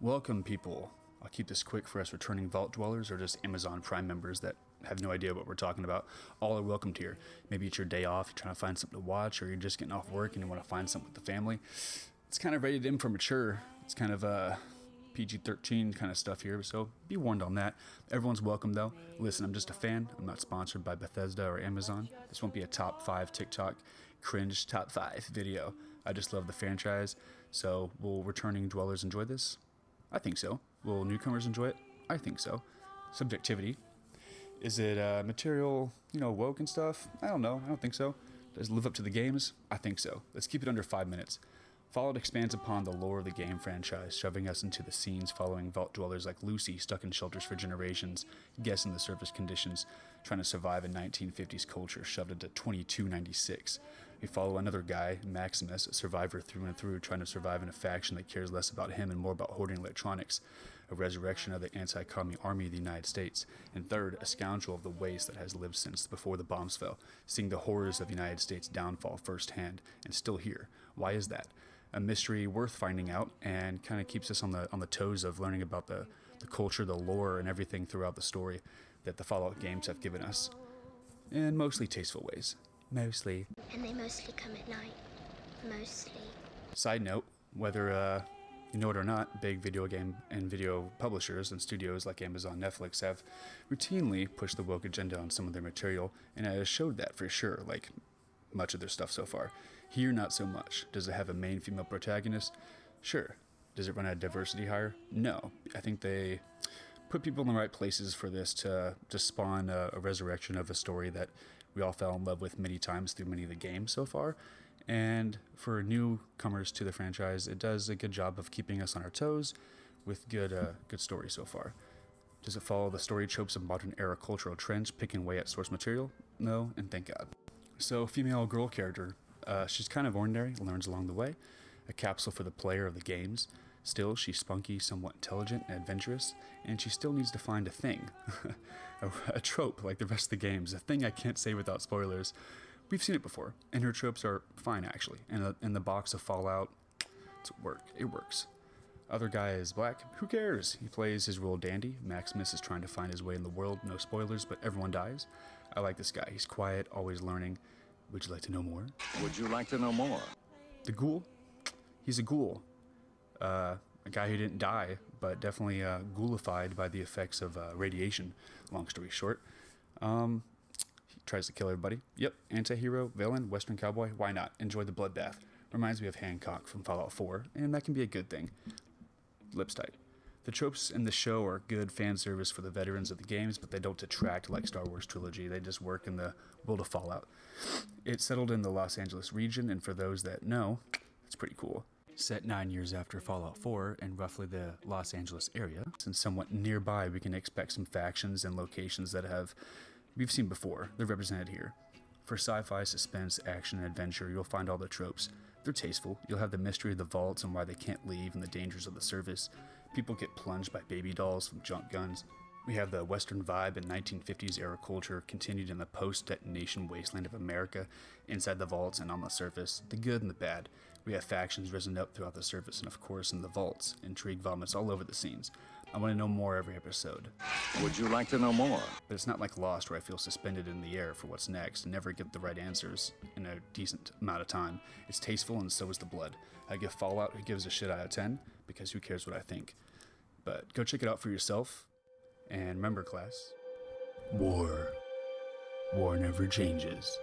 Welcome, people. I'll keep this quick for us returning Vault Dwellers or just Amazon Prime members that have no idea what we're talking about. All are welcomed here. Maybe it's your day off, you're trying to find something to watch, or you're just getting off work and you want to find something with the family. It's kind of rated M for mature. It's kind of PG-13 kind of stuff here, so be warned on that. Everyone's welcome, though. Listen, I'm just a fan. I'm not sponsored by Bethesda or Amazon. This won't be a top 5 TikTok cringe top 5 video. I just love the franchise. So will returning dwellers enjoy this? I think so. Will newcomers enjoy it? I think so. Subjectivity. Is it material, woke and stuff? I don't know. I don't think so. Does it live up to the games? I think so. Let's keep it under 5 minutes. Fallout expands upon the lore of the game franchise, shoving us into the scenes following Vault Dwellers like Lucy, stuck in shelters for generations, guessing the surface conditions, trying to survive in 1950s culture shoved into 2296. We follow another guy, Maximus, a survivor through and through, trying to survive in a faction that cares less about him and more about hoarding electronics, a resurrection of the anti-commie army of the United States, and third, a scoundrel of the waste that has lived since before the bombs fell, seeing the horrors of the United States downfall firsthand, and still here. Why is that? A mystery worth finding out, and kind of keeps us on the toes of learning about the culture, the lore, and everything throughout the story that the Fallout games have given us, in mostly tasteful ways. Mostly. And they mostly come at night. Mostly. Side note, whether you know it or not, big video game and video publishers and studios like Amazon, Netflix have routinely pushed the woke agenda on some of their material, and it has showed that for sure, like much of their stuff so far. Here, not so much. Does it have a main female protagonist? Sure. Does it run a diversity higher? No. I think they put people in the right places for this to spawn a resurrection of a story that we all fell in love with many times through many of the games so far. And for newcomers to the franchise, it does a good job of keeping us on our toes with good story so far. Does it follow the story tropes of modern era cultural trends, picking away at source material? No, and thank God. So, female girl character. She's kind of ordinary, learns along the way. A capsule for the player of the games. Still, she's spunky, somewhat intelligent and adventurous, and she still needs to find a thing. a trope like the rest of the games, a thing I can't say without spoilers. We've seen it before, and her tropes are fine actually. And in the box of Fallout, it works. Other guy is black. Who cares? He plays his role dandy. Maximus is trying to find his way in the world. No spoilers, but everyone dies. I like this guy. He's quiet, always learning. Would you like to know more? Would you like to know more? The ghoul? He's a ghoul. A guy who didn't die, but definitely ghoulified by the effects of radiation. Long story short. He tries to kill everybody. Yep, anti-hero, villain, western cowboy. Why not? Enjoy the bloodbath. Reminds me of Hancock from Fallout 4, and that can be a good thing. Lips tight. The tropes in the show are good fan service for the veterans of the games, but they don't detract like Star Wars trilogy. They just work in the world of Fallout. It's settled in the Los Angeles region, and for those that know, it's pretty cool. Set 9 years after Fallout 4 and roughly the Los Angeles area, and somewhat nearby we can expect some factions and locations that we've seen before. They're represented here. For sci-fi, suspense, action, and adventure, you'll find all the tropes. They're tasteful. You'll have the mystery of the vaults and why they can't leave and the dangers of the surface. People get plunged by baby dolls from junk guns. We have the Western vibe and 1950s era culture continued in the post-detonation wasteland of America, inside the vaults and on the surface, the good and the bad. We have factions risen up throughout the surface and of course in the vaults, intrigue vomits all over the scenes. I want to know more every episode. Would you like to know more? But it's not like Lost where I feel suspended in the air for what's next and never get the right answers in a decent amount of time. It's tasteful and so is the blood. I give Fallout who gives a shit out of 10 because who cares what I think. But go check it out for yourself. And remember, class, war never changes.